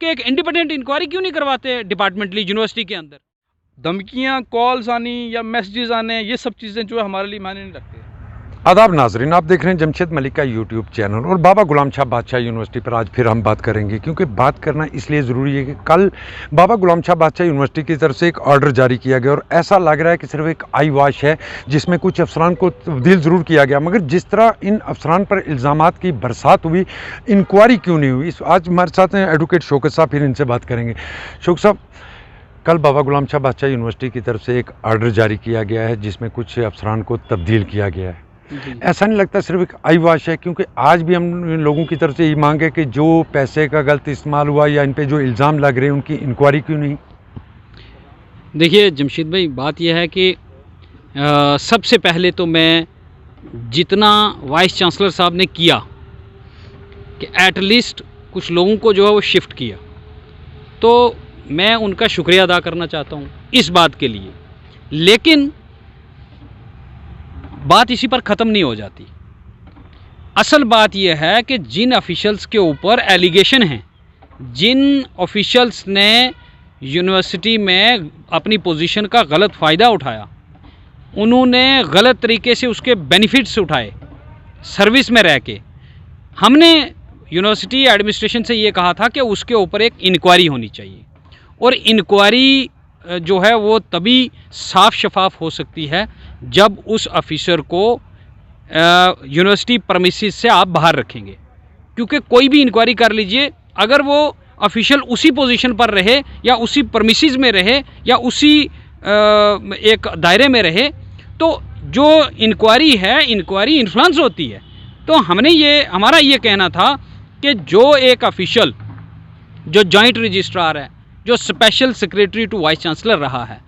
के एक independent inquiry क्यों नहीं करवाते डिपार्टमेंटली यूनिवर्सिटी के अंदर? धमकियाँ, कॉल्स आनी या मैसेजेस आने, ये सब चीज़ें जो है हमारे लिए मायने नहीं रखती। आदाब नाजरीन, आप देख रहे हैं जमशेद मलिक का यूट्यूब चैनल और बाबा गुलाम शाह बादशाह यूनिवर्सिटी पर आज फिर हम बात करेंगे, क्योंकि बात करना इसलिए ज़रूरी है कि कल बाबा गुलाम शाह बादशाह यूनिवर्सिटी की तरफ से एक ऑर्डर जारी किया गया और ऐसा लग रहा है कि सिर्फ एक आई वॉश है जिसमें कुछ अफसरान को तब्दील ज़रूर किया गया, मगर जिस तरह इन अफसरान पर इल्ज़ामात की बरसात हुई, इंक्वायरी क्यों नहीं हुई। आज हमारे साथ हैं एडवोकेट शौकत साहब, फिर इनसे बात करेंगे। शौकत साहब, कल बाबा गुलाम शाह बादशाह यूनिवर्सिटी की तरफ से एक ऑर्डर जारी किया गया है जिसमें कुछ अफसरान को तब्दील किया गया है। ऐसा नहीं लगता सिर्फ एक आई वॉश है? क्योंकि आज भी हम लोगों की तरफ से यही मांग है कि जो पैसे का गलत इस्तेमाल हुआ या इन पे जो इल्ज़ाम लग रहे हैं उनकी इंक्वायरी क्यों नहीं? देखिए जमशेद भाई, बात यह है कि सबसे पहले तो मैं जितना वाइस चांसलर साहब ने किया कि एटलीस्ट कुछ लोगों को जो है वो शिफ्ट किया, तो मैं उनका शुक्रिया अदा करना चाहता हूँ इस बात के लिए। लेकिन बात इसी पर ख़त्म नहीं हो जाती। असल बात यह है कि जिन ऑफिशियल्स के ऊपर एलिगेशन हैं, जिन ऑफिशियल्स ने यूनिवर्सिटी में अपनी पोजीशन का गलत फ़ायदा उठाया, उन्होंने गलत तरीके से उसके बेनिफिट्स उठाए सर्विस में रह के, हमने यूनिवर्सिटी एडमिनिस्ट्रेशन से ये कहा था कि उसके ऊपर एक इंक्वायरी होनी चाहिए। और इंक्वायरी जो है वो तभी साफ शफाफ हो सकती है जब उस ऑफिसर को यूनिवर्सिटी परमिसेस से आप बाहर रखेंगे। क्योंकि कोई भी इंक्वायरी कर लीजिए, अगर वो ऑफिशियल उसी पोजीशन पर रहे या उसी परमिसेस में रहे या उसी एक दायरे में रहे, तो जो इंक्वायरी है, इंक्वायरी इन्फ्लुएंस होती है। तो हमारा ये कहना था कि जो एक ऑफिशियल जो जॉइंट रजिस्ट्रार है, जो special secretary to vice chancellor रहा है,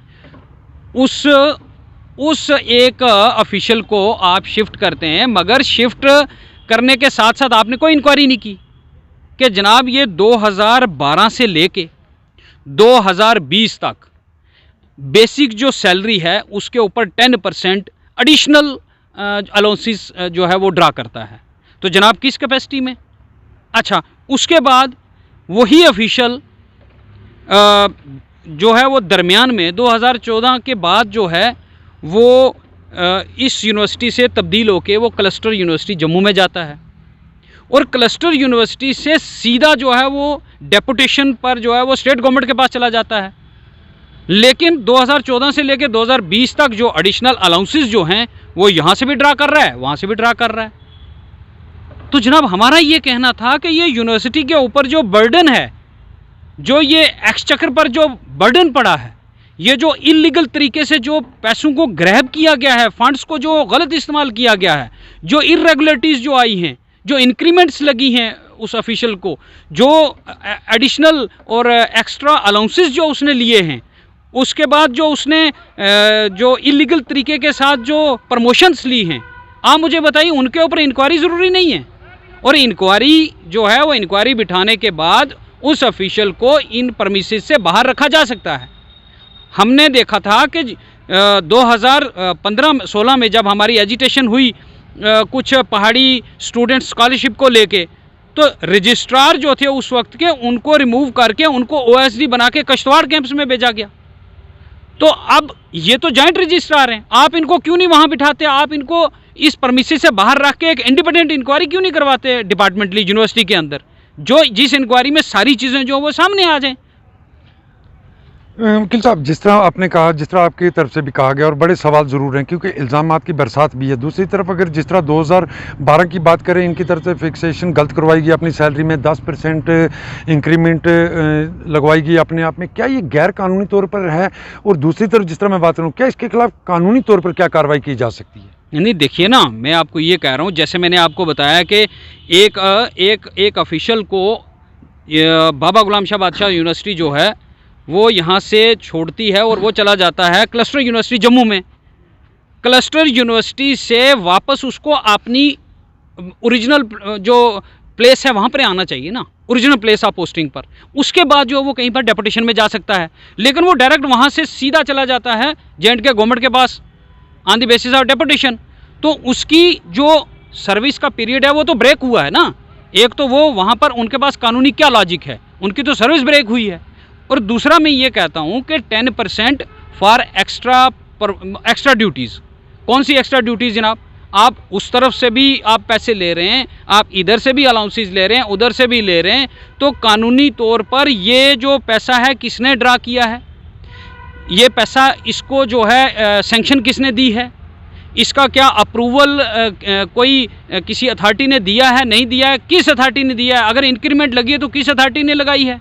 उस एक ऑफिशियल को आप शिफ्ट करते हैं, मगर शिफ्ट करने के साथ साथ आपने कोई इंक्वायरी नहीं की कि जनाब ये 2012 से लेके 2020 तक बेसिक जो सैलरी है उसके ऊपर 10% एडिशनल अलाउंसेस जो है वो ड्रा करता है। तो जनाब किस कैपेसिटी में? अच्छा, उसके बाद वही ऑफिशियल जो है वो दरमियान में 2014 के बाद जो है वो इस यूनिवर्सिटी से तब्दील होके वो क्लस्टर यूनिवर्सिटी जम्मू में जाता है, और क्लस्टर यूनिवर्सिटी से सीधा जो है वो डेपुटेशन पर जो है वो स्टेट गवर्नमेंट के पास चला जाता है। लेकिन 2014 से लेकर 2020 तक जो एडिशनल अलाउंसेस जो हैं वो यहाँ से भी ड्रा कर रहा है, वहाँ से भी ड्रा कर रहा है। तो जनाब हमारा ये कहना था कि ये यूनिवर्सिटी के ऊपर जो बर्डन है, जो ये एक्सचेकर पर जो बर्डन पड़ा है, ये जो इलीगल तरीके से जो पैसों को ग्रैब किया गया है, फंड्स को जो गलत इस्तेमाल किया गया है, जो इरेगुलरिटीज़ जो आई हैं, जो इंक्रीमेंट्स लगी हैं उस ऑफिशियल को, जो एडिशनल और एक्स्ट्रा अलाउंसेस जो उसने लिए हैं, उसके बाद जो उसने जो इलीगल तरीके के साथ जो प्रमोशंस ली हैं, आप मुझे बताइए उनके ऊपर इंक्वायरी ज़रूरी नहीं है? और इंक्वायरी जो है वो इंक्वायरी बिठाने के बाद उस ऑफिशियल को इन परमिसेस से बाहर रखा जा सकता है। हमने देखा था कि 2015-16 में जब हमारी एजिटेशन हुई कुछ पहाड़ी स्टूडेंट स्कॉलरशिप को लेके, तो रजिस्ट्रार जो थे उस वक्त के, उनको रिमूव करके उनको OSD बना के कश्तवाड़ कैंप्स में भेजा गया। तो अब ये तो जॉइंट रजिस्ट्रार हैं, आप इनको क्यों नहीं वहाँ बिठाते? आप इनको इस परमिसेस से बाहर रख के एक इंडिपेंडेंट इंक्वायरी क्यों नहीं करवाते डिपार्टमेंटली यूनिवर्सिटी के अंदर, जिस इंक्वायरी में सारी चीज़ें जो वो सामने आ जाएं? वकील साहब, जिस तरह आपने कहा, जिस तरह आपकी तरफ से भी कहा गया, और बड़े सवाल ज़रूर हैं क्योंकि इल्ज़ामात की बरसात भी है। दूसरी तरफ अगर जिस तरह 2012 की बात करें, इनकी तरफ से फिक्सेशन गलत करवाई गई, अपनी सैलरी में 10% इंक्रीमेंट लगवाई गई अपने आप में, क्या ये गैर कानूनी तौर पर है? और दूसरी तरफ जिस तरह मैं बात करूँ, क्या इसके खिलाफ कानूनी तौर पर क्या कार्रवाई की जा सकती है? नहीं, देखिए ना, मैं आपको ये कह रहा हूँ, जैसे मैंने आपको बताया कि एक ऑफिशियल को बाबा गुलाम शाह बादशाह यूनिवर्सिटी जो है वो यहाँ से छोड़ती है और वो चला जाता है क्लस्टर यूनिवर्सिटी जम्मू में। क्लस्टर यूनिवर्सिटी से वापस उसको अपनी ओरिजिनल जो प्लेस है वहाँ पर आना चाहिए ना, ओरिजिनल प्लेस ऑफ पोस्टिंग पर। उसके बाद जो वो कहीं पर डेपुटेशन में जा सकता है, लेकिन वो डायरेक्ट वहाँ से सीधा चला जाता है J&K गवर्नमेंट के pass on the basis of deputation. तो उसकी जो सर्विस का पीरियड है वो तो ब्रेक हुआ है ना। एक तो वो वहाँ पर उनके पास कानूनी क्या लॉजिक है, उनकी तो सर्विस ब्रेक हुई है। और दूसरा मैं ये कहता हूँ कि 10% फॉर एक्स्ट्रा ड्यूटीज़। कौन सी एक्स्ट्रा ड्यूटीज़ जनाब? आप उस तरफ से भी आप पैसे ले रहे हैं, आप इधर से भी अलाउंसेस ले रहे हैं, उधर से भी ले रहे हैं, तो कानूनी तौर पर ये जो पैसा है किसने ड्रा किया है? ये पैसा इसको जो है सैंक्शन किसने दी है? इसका क्या अप्रूवल कोई किसी अथॉरिटी ने दिया है, नहीं दिया है? किस अथॉरिटी ने दिया है? अगर इंक्रीमेंट लगी है तो किस अथॉरिटी ने लगाई है?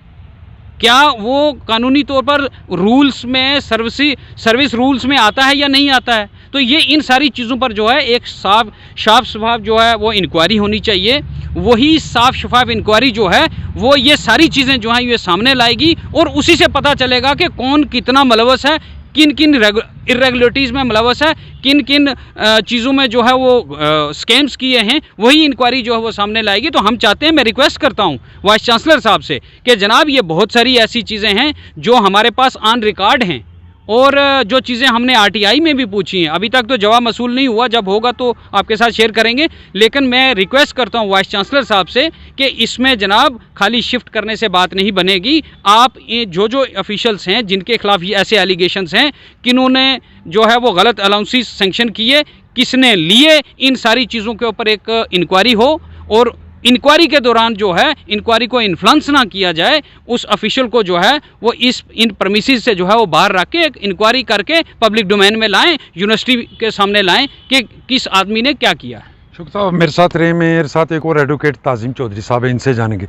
क्या वो कानूनी तौर पर रूल्स में सर्विस रूल्स में आता है या नहीं आता है? तो ये इन सारी चीज़ों पर जो है एक साफ शफाफ जो है वो इंक्वायरी होनी चाहिए। वही साफ शफाफ इंक्वायरी जो है वो ये सारी चीज़ें जो हैं ये सामने लाएगी और उसी से पता चलेगा कि कौन कितना मुलवस है, किन किन इरेगुलरिटीज़ में मुलवस है, किन किन चीज़ों में जो है वो स्कैम्स किए हैं। वही इंक्वायरी जो है वो सामने लाएगी। तो हम चाहते हैं, मैं रिक्वेस्ट करता हूँ वाइस चांसलर साहब से कि जनाब ये बहुत सारी ऐसी चीज़ें हैं जो हमारे पास ऑन रिकॉर्ड हैं और जो चीज़ें हमने आरटीआई में भी पूछी हैं, अभी तक तो जवाब मसूल नहीं हुआ, जब होगा तो आपके साथ शेयर करेंगे। लेकिन मैं रिक्वेस्ट करता हूं वाइस चांसलर साहब से कि इसमें जनाब खाली शिफ्ट करने से बात नहीं बनेगी। आप जो ऑफिशियल्स हैं जिनके खिलाफ ये ऐसे एलिगेशंस हैं, किन्होंने जो है वो गलत अलाउंसेस सैंक्शन किए, किसने लिए, इन सारी चीज़ों के ऊपर एक इंक्वायरी हो और इंक्वायरी के दौरान जो है इंक्वायरी को इन्फ्लुएंस ना किया जाए, उस ऑफिशियल को जो है वो इन प्रमिसेस से जो है वो बाहर रख के एक इंक्वायरी करके पब्लिक डोमेन में लाएं, यूनिवर्सिटी के सामने लाएं कि किस आदमी ने क्या किया है। शुक्र साहब मेरे साथ रहे, मेरे साथ एक और एडवोकेट ताजिम चौधरी साहब है, इनसे जानेंगे।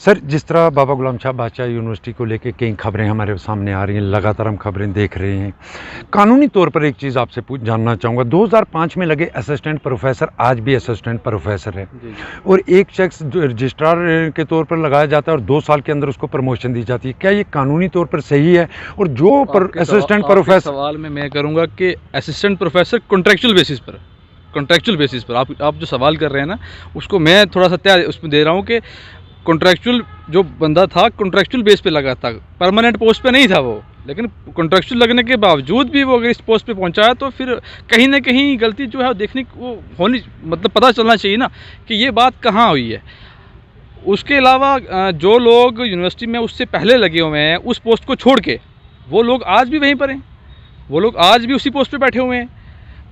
सर, जिस तरह बाबा गुलाम शाह बादशाह यूनिवर्सिटी को लेके कई खबरें हमारे सामने आ रही हैं, लगातार हम खबरें देख रहे हैं, कानूनी तौर पर एक चीज़ आपसे जानना चाहूँगा। 2005 में लगे असिस्टेंट प्रोफेसर आज भी असिस्टेंट प्रोफेसर है और एक शख्स जो रजिस्ट्रार के तौर पर लगाया जाता है और 2 साल के अंदर उसको प्रमोशन दी जाती है, क्या ये कानूनी तौर पर सही है? और जो असिस्टेंट प्रोफेसर सवाल में मैं करूँगा कि असिस्टेंट प्रोफेसर कॉन्ट्रेक्चुअल बेसिस पर आप जो सवाल कर रहे हैं ना, उसको मैं थोड़ा सा तैयार उसमें दे रहा हूँ कि कॉन्ट्रैक्चुअल जो बंदा था कॉन्ट्रैक्चुअल बेस पे लगा था, परमानेंट पोस्ट पे नहीं था वो, लेकिन कॉन्ट्रैक्चुअल लगने के बावजूद भी वो अगर इस पोस्ट पे पहुंचा है तो फिर कहीं ना कहीं गलती जो है देखने को होनी, मतलब पता चलना चाहिए ना कि ये बात कहाँ हुई है। उसके अलावा जो लोग यूनिवर्सिटी में उससे पहले लगे हुए हैं उस पोस्ट को छोड़ के, वो लोग आज भी वहीं पर हैं, वो लोग आज भी उसी पोस्ट पर बैठे हुए हैं।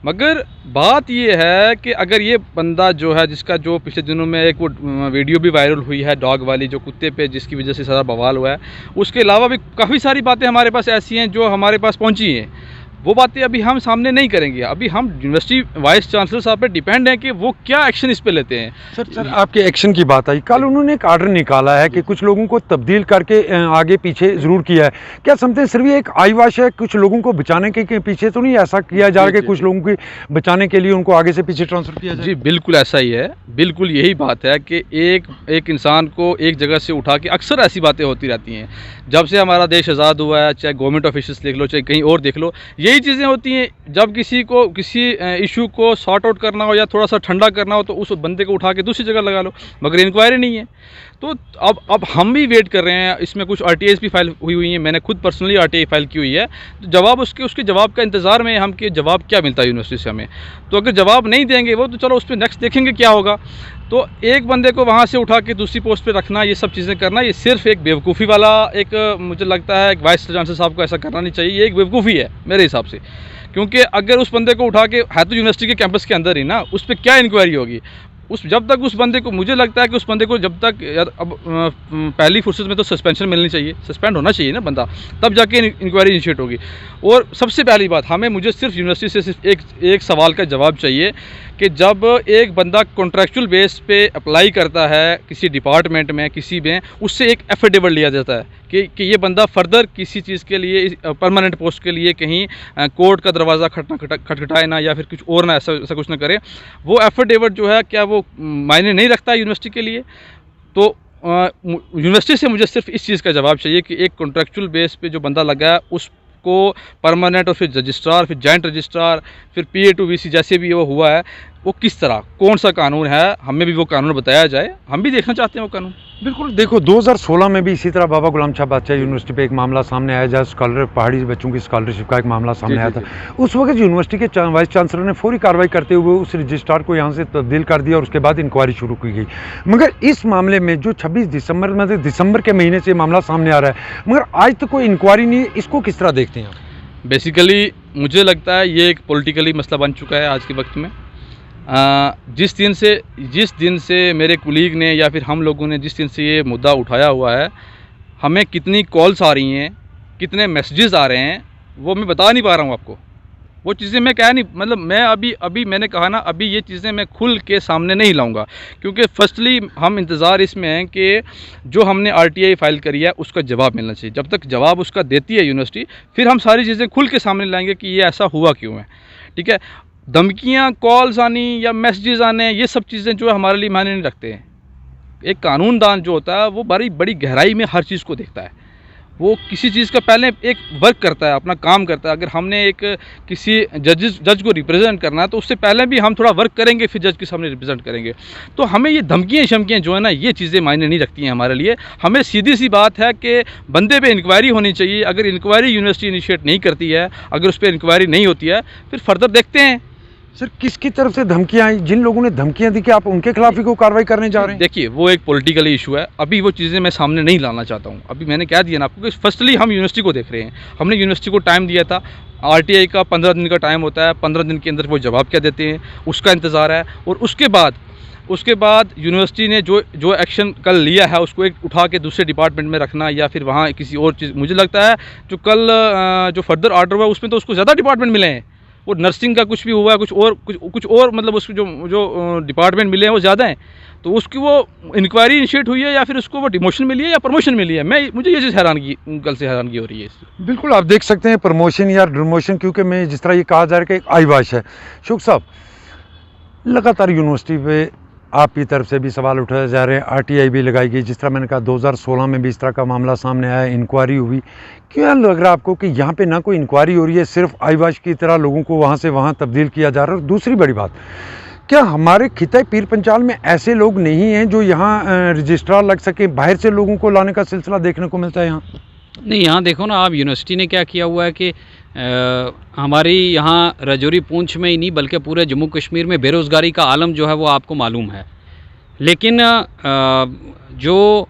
मगर बात ये है कि अगर ये बंदा जो है, जिसका जो पिछले दिनों में एक वो वीडियो भी वायरल हुई है डॉग वाली, जो कुत्ते पे जिसकी वजह से सारा बवाल हुआ है, उसके अलावा भी काफ़ी सारी बातें हमारे पास ऐसी हैं जो हमारे पास पहुंची हैं। वो बातें अभी हम सामने नहीं करेंगे, अभी हम यूनिवर्सिटी वाइस चांसलर साहब पे डिपेंड है कि वो क्या एक्शन इस पे लेते हैं। सर आपके एक्शन की बात आई, कल उन्होंने एक आर्डर निकाला है कि कुछ लोगों को तब्दील करके आगे पीछे ज़रूर किया है। क्या समझते हैं सिर्फ ये एक आईवाश है, कुछ लोगों को बचाने के पीछे तो नहीं ऐसा किया जा रहा है कि कुछ लोगों को बचाने के लिए उनको आगे से पीछे ट्रांसफ़र किया जाए? जी बिल्कुल ऐसा ही है, बिल्कुल यही बात है कि एक इंसान को एक जगह से उठा के, अक्सर ऐसी बातें होती रहती हैं जब से हमारा देश आज़ाद हुआ है, चाहे गवर्नमेंट ऑफिस देख लो, चाहे कहीं और देख लो, यही चीज़ें होती हैं। जब किसी इशू को सॉर्ट आउट करना हो या थोड़ा सा ठंडा करना हो तो उस बंदे को उठा के दूसरी जगह लगा लो, मगर इंक्वायरी नहीं है। तो अब हम भी वेट कर रहे हैं, इसमें कुछ आरटीआई भी फाइल हुई हैं, मैंने खुद पर्सनली आरटीआई फाइल की हुई है, तो जवाब उसके जवाब का इंतज़ार में हम कि जवाब क्या मिलता है यूनिवर्सिटी से हमें। तो अगर जवाब नहीं देंगे वो, तो चलो उस पर नेक्स्ट देखेंगे क्या होगा। तो एक बंदे को वहाँ से उठा के दूसरी पोस्ट पे रखना, ये सब चीज़ें करना, ये सिर्फ एक बेवकूफ़ी वाला एक, मुझे लगता है वाइस चांसलर साहब को ऐसा करना नहीं चाहिए, ये एक बेवकूफ़ी है मेरे हिसाब से। क्योंकि अगर उस बंदे को उठा के, है तो यूनिवर्सिटी के कैंपस के अंदर ही ना, उस पर क्या इंक्वायरी होगी? जब तक उस बंदे को, मुझे लगता है कि उस बंदे को जब तक अब पहली फुर्सत में तो सस्पेंशन मिलनी चाहिए, सस्पेंड होना चाहिए ना बंदा, तब जाके इंक्वायरी इनिशिएट होगी। और सबसे पहली बात, मुझे सिर्फ यूनिवर्सिटी से सिर्फ एक सवाल का जवाब चाहिए कि जब एक बंदा कॉन्ट्रैक्चुअल बेस पे अप्लाई करता है किसी डिपार्टमेंट में, किसी में, उससे एक एफिडेविट लिया जाता है कि ये बंदा फर्दर किसी चीज़ के लिए, परमानेंट पोस्ट के लिए कहीं कोर्ट का दरवाज़ा खटखटाए ना, या फिर कुछ और ना, ऐसा कुछ ना करे। वो एफिडेविट जो है, क्या वो मायने नहीं रखता है यूनिवर्सिटी के लिए? तो यूनिवर्सिटी से मुझे सिर्फ इस चीज़ का जवाब चाहिए कि एक कॉन्ट्रैक्चुअल बेस पे जो बंदा लगा है उसको परमानेंट, और फिर रजिस्ट्रार, फिर जॉइंट रजिस्ट्रार, फिर PA to VC जैसे भी वो हुआ है, वो किस तरह, कौन सा कानून है, हमें भी वो कानून बताया जाए, हम भी देखना चाहते हैं वो कानून। बिल्कुल, देखो 2016 में भी इसी तरह बाबा गुलाम शाह बादशाह यूनिवर्सिटी पे एक मामला सामने आया, जहाँ स्कॉलर पहाड़ी बच्चों की स्कॉलरशिप का एक मामला सामने आया था। उस वक्त यूनिवर्सिटी के वाइस चांसलर ने फौरी कार्रवाई करते हुए उस रजिस्ट्रार को यहाँ से तब्दील कर दिया और उसके बाद इंक्वायरी शुरू की गई। मगर इस मामले में जो 26 दिसंबर मतलब दिसंबर के महीने से मामला सामने आ रहा है, मगर आज तक कोई इंक्वायरी नहीं है, इसको किस तरह देखते हैं आप? बेसिकली मुझे लगता है ये एक पॉलिटिकली मसला बन चुका है आज के वक्त में। जिस दिन से मेरे कुलीग ने या फिर हम लोगों ने जिस दिन से ये मुद्दा उठाया हुआ है, हमें कितनी कॉल्स आ रही हैं, कितने मैसेजेस आ रहे हैं, वो मैं बता नहीं पा रहा हूँ आपको। वो चीज़ें मैं कह नहीं, मतलब मैं अभी मैंने कहा ना, अभी ये चीज़ें मैं खुल के सामने नहीं लाऊंगा, क्योंकि फर्स्टली हम इंतज़ार इसमें हैं कि जो हमने RTI फाइल करी है उसका जवाब मिलना चाहिए। जब तक जवाब उसका देती है यूनिवर्सिटी, फिर हम सारी चीज़ें खुल के सामने लाएंगे कि ये ऐसा हुआ क्यों है। ठीक है, धमकियाँ, कॉल्स आनी या मैसेजेस आने, ये सब चीज़ें जो है हमारे लिए मायने नहीं रखते हैं। एक कानूनदान जो होता है वो बड़ी गहराई में हर चीज़ को देखता है। वो किसी चीज़ का पहले एक वर्क करता है, अपना काम करता है। अगर हमने एक किसी जज को रिप्रेजेंट करना है तो उससे पहले भी हम थोड़ा वर्क करेंगे, फिर जज के सामने रिप्रेजेंट करेंगे। तो हमें ये धमकियाँ शमकियाँ जो है ना, ये चीज़ें मायने नहीं रखती हैं हमारे लिए। हमें सीधी सी बात है कि बंदे पे इंक्वायरी होनी चाहिए। अगर इंक्वायरी यूनिवर्सिटी इनिशिएट नहीं करती है, अगर उस पर इंक्वायरी नहीं होती है, फिर फर्दर देखते हैं। सर, किसकी तरफ से धमकियां आई? जिन लोगों ने धमकियां दी, कि आप उनके खिलाफ ही को कार्रवाई करने जा रहे हैं? देखिए, वो एक पॉलिटिकल इशू है, अभी वो चीज़ें मैं सामने नहीं लाना चाहता हूँ। अभी मैंने कह दिया ना आपको कि फर्स्टली हम यूनिवर्सिटी को देख रहे हैं। हमने यूनिवर्सिटी को टाइम दिया था, RTI का 15 दिन का टाइम होता है, 15 दिन के अंदर वो जवाब क्या देते हैं उसका इंतज़ार है। और उसके बाद यूनिवर्सिटी ने जो एक्शन कल लिया है उसको एक उठा के दूसरे डिपार्टमेंट में रखना या फिर वहाँ किसी और चीज़, मुझे लगता है जो कल जो फर्दर ऑर्डर हुआ उसमें तो उसको ज़्यादा डिपार्टमेंट मिले हैं। वो नर्सिंग का कुछ भी हुआ है, कुछ और मतलब उसको जो डिपार्टमेंट मिले हैं वो ज़्यादा हैं। तो उसकी वो इंक्वायरी इनिशिएट हुई है या फिर उसको वो डिमोशन मिली है या प्रमोशन मिली है। मुझे ये चीज़ कल से हैरानगी हो रही है इससे। बिल्कुल, आप देख सकते हैं प्रमोशन या डिमोशन, क्योंकि मैं जिस तरह ये कहा जा रहा है कि एक आईवाश है। शुक साहब, लगातार यूनिवर्सिटी पे आपकी तरफ से भी सवाल उठाए जा रहे हैं, RTI भी लगाई गई। जिस तरह मैंने कहा 2016 में भी इस तरह का मामला सामने आया, इंक्वायरी हुई। क्या लग रहा है आपको कि यहाँ पे ना कोई इंक्वायरी हो रही है, सिर्फ आईवाश की तरह लोगों को वहाँ से वहाँ तब्दील किया जा रहा है? और दूसरी बड़ी बात, क्या हमारे खिता पीर पंचाल में ऐसे लोग नहीं हैं जो यहाँ रजिस्ट्रार लग सके? बाहर से लोगों को लाने का सिलसिला देखने को मिलता है यहाँ? नहीं, यहाँ देखो ना आप, यूनिवर्सिटी ने क्या किया हुआ है कि हमारी यहाँ राजौरी पूंछ में ही नहीं बल्कि पूरे जम्मू कश्मीर में बेरोज़गारी का आलम जो है वो आपको मालूम है। लेकिन जो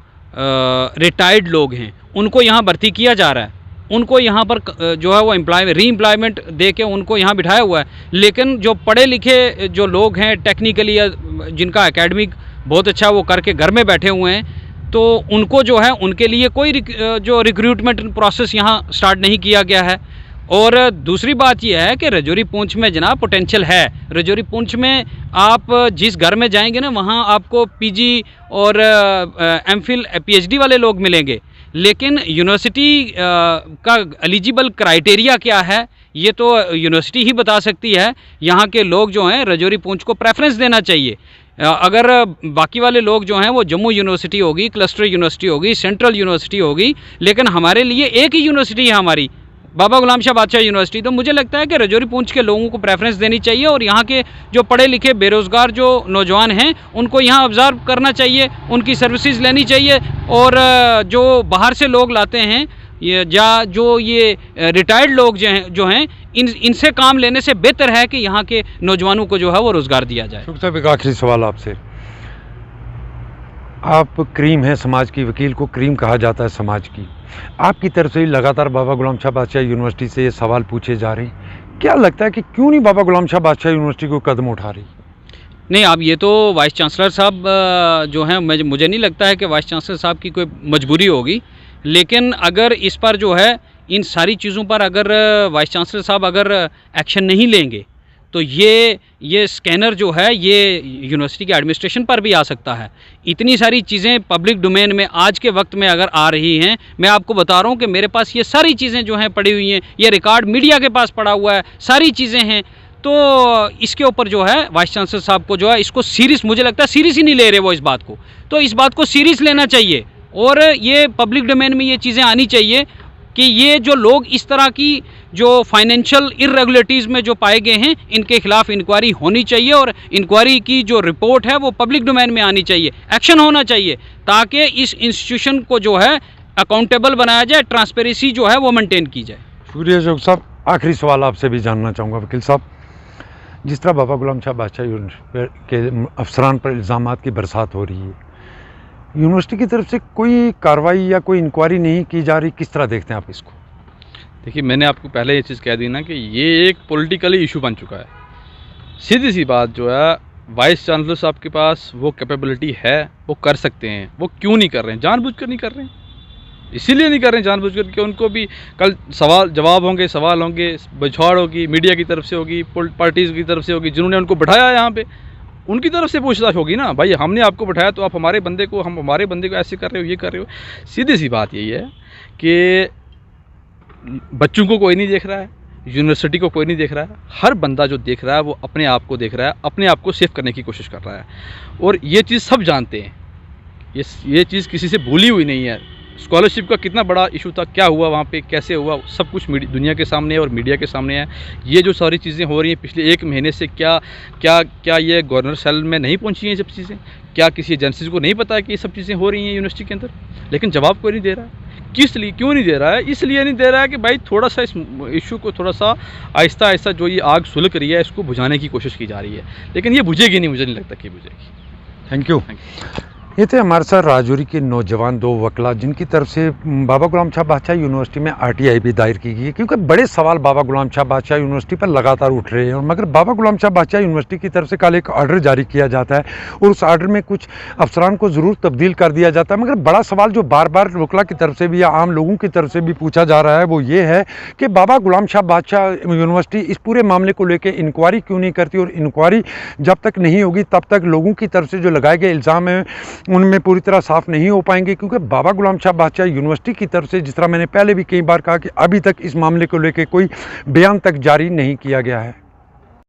रिटायर्ड लोग हैं उनको यहाँ भर्ती किया जा रहा है, उनको यहाँ पर जो है वो री एम्प्लॉयमेंट दे के उनको यहाँ बिठाया हुआ है। लेकिन जो पढ़े लिखे जो लोग हैं टेक्निकली या जिनका एकेडमिक बहुत अच्छा वो करके घर में बैठे हुए हैं, तो उनको जो है उनके लिए कोई जो रिक्रूटमेंट प्रोसेस यहाँ स्टार्ट नहीं किया गया है। और दूसरी बात यह है कि राजौरी पूंछ में जनाब पोटेंशियल है। राजौरी पूंछ में आप जिस घर में जाएंगे ना, वहाँ आपको PG और MPhil PhD वाले लोग मिलेंगे। लेकिन यूनिवर्सिटी का एलिजिबल क्राइटेरिया क्या है ये तो यूनिवर्सिटी ही बता सकती है। यहाँ के लोग जो हैं राजौरी पूंछ को प्रेफरेंस देना चाहिए। अगर बाकी वाले लोग जो हैं वो जम्मू यूनिवर्सिटी होगी, क्लस्टर यूनिवर्सिटी होगी, सेंट्रल यूनिवर्सिटी होगी, लेकिन हमारे लिए एक ही यूनिवर्सिटी है हमारी, बाबा गुलाम शाह बादशाह यूनिवर्सिटी। तो मुझे लगता है कि राजौरी पूंछ के लोगों को प्रेफरेंस देनी चाहिए और यहाँ के जो पढ़े लिखे बेरोज़गार जो नौजवान हैं उनको यहाँ ऑब्ज़र्व करना चाहिए, उनकी सर्विसेज लेनी चाहिए। और जो बाहर से लोग लाते हैं ये रिटायर्ड लोग जो हैं इनसे काम लेने से बेहतर है कि यहाँ के नौजवानों को जो है वो रोज़गार दिया जाए। शुक्र साहब, एक आखिरी सवाल आपसे। आप क्रीम हैं समाज की, वकील को क्रीम कहा जाता है समाज की। आपकी तरफ से लगातार बाबा गुलाम शाह बादशाह यूनिवर्सिटी से ये सवाल पूछे जा रहे हैं, क्या लगता है कि क्यों नहीं बाबा गुलाम शाह बादशाह यूनिवर्सिटी को कदम उठा रही? नहीं, अब ये तो वाइस चांसलर साहब जो हैं, मुझे नहीं लगता है कि वाइस चांसलर साहब की कोई मजबूरी होगी। लेकिन अगर इस पर जो है इन सारी चीज़ों पर अगर वाइस चांसलर साहब अगर एक्शन नहीं लेंगे तो ये स्कैनर जो है ये यूनिवर्सिटी के एडमिनिस्ट्रेशन पर भी आ सकता है। इतनी सारी चीज़ें पब्लिक डोमेन में आज के वक्त में अगर आ रही हैं, मैं आपको बता रहा हूँ कि मेरे पास ये सारी चीज़ें जो हैं पड़ी हुई हैं, ये रिकॉर्ड मीडिया के पास पड़ा हुआ है, सारी चीज़ें हैं। तो इसके ऊपर जो है वाइस चांसलर साहब को जो है इसको सीरियस, मुझे लगता है सीरियस ही नहीं ले रहे वो इस बात को, तो इस बात को सीरियस लेना चाहिए और ये पब्लिक डोमेन में ये चीज़ें आनी चाहिए कि ये जो लोग इस तरह की जो फाइनेंशियल इरेगुलरिटीज़ में जो पाए गए हैं, इनके खिलाफ इंक्वायरी होनी चाहिए और इंक्वायरी की जो रिपोर्ट है वो पब्लिक डोमेन में आनी चाहिए, एक्शन होना चाहिए, ताकि इस इंस्टीट्यूशन को जो है अकाउंटेबल बनाया जाए, ट्रांसपेरेंसी जो है वो मेंटेन की जाए। शुक्रिया जोग साहब। आखिरी सवाल आपसे भी जानना चाहूँगा वकील साहब, जिस तरह बाबा गुलाम शाह बादशाह यूनिवर्सिटी के अफसरान पर इल्ज़ामात की बरसात हो रही है, यूनिवर्सिटी की तरफ से कोई कार्रवाई या कोई इंक्वायरी नहीं की जा रही, किस तरह देखते हैं आप इसको? देखिए, मैंने आपको पहले ये चीज़ कह दी ना कि ये एक पॉलिटिकली इशू बन चुका है। सीधी सी बात जो है, वाइस चांसलर साहब के पास वो कैपेबिलिटी है, वो कर सकते हैं, वो क्यों नहीं कर रहे हैं? जानबूझकर नहीं कर रहे हैं, इसीलिए नहीं कर रहे हैं जानबूझकर कि उनको भी कल सवाल जवाब होंगे, सवाल होंगे, बछाड़ होगी, मीडिया की तरफ से होगी, पार्टीज़ की तरफ से होगी, जिन्होंने उनको बिठाया यहाँ पे, उनकी तरफ से पूछताछ होगी ना, भाई हमने आपको बिठाया तो आप हमारे बंदे को ऐसे कर रहे हो, ये कर रहे हो। सीधी सी बात यही है कि बच्चों को कोई नहीं देख रहा है, यूनिवर्सिटी को कोई नहीं देख रहा है, हर बंदा जो देख रहा है वो अपने आप को देख रहा है, अपने आप को सेव करने की कोशिश कर रहा है, और ये चीज़ सब जानते हैं, ये चीज़ किसी से भूली हुई नहीं है। स्कॉलरशिप का कितना बड़ा इशू था, क्या हुआ वहाँ पे, कैसे हुआ, सब कुछ दुनिया के सामने है और मीडिया के सामने है। ये जो सारी चीज़ें हो रही हैं पिछले 1 महीने से, क्या ये गवर्नर सेल में नहीं पहुँची हैं ये सब चीज़ें? क्या किसी एजेंसीज को नहीं पता है कि ये सब चीज़ें हो रही हैं यूनिवर्सिटी के अंदर? लेकिन जवाब कोई नहीं दे रहा है। किस लिए, क्यों नहीं दे रहा है? इसलिए नहीं दे रहा है कि भाई थोड़ा सा इस इशू को थोड़ा सा आहिस्ता आहिस्ता जो ये आग सुलग रही है, इसको बुझाने की कोशिश की जा रही है, लेकिन ये बुझेगी नहीं, मुझे नहीं लगता कि बुझेगी। Thank you. ये थे हमारे साथ राजौरी के नौजवान 2 वकला, जिनकी तरफ से बाबा गुलाम शाह बादशाह यूनिवर्सिटी में आरटीआई भी दायर की गई है, क्योंकि बड़े सवाल बाबा गुलाम शाह बादशाह यूनिवर्सिटी पर लगातार उठ रहे हैं। और मगर बाबा गुलाम शाह बादशाह यूनिवर्सिटी की तरफ से कल एक ऑर्डर जारी किया जाता है और उस ऑर्डर में कुछ अफसरान को ज़रूर तब्दील कर दिया जाता है, मगर बड़ा सवाल जो बार बार वकला की तरफ से भी या आम लोगों की तरफ से भी पूछा जा रहा है वो ये है कि बाबा गुलाम शाह बादशाह यूनिवर्सिटी इस पूरे मामले को लेकर इंक्वायरी क्यों नहीं करती, और इंक्वायरी जब तक नहीं होगी तब तक लोगों की तरफ से जो लगाए गए इल्ज़ाम हैं उनमें पूरी तरह साफ नहीं हो पाएंगे। क्योंकि बाबा गुलाम शाह बादशाह यूनिवर्सिटी की तरफ से, जिस तरह मैंने पहले भी कई बार कहा, कि अभी तक इस मामले को लेकर कोई बयान तक जारी नहीं किया गया है।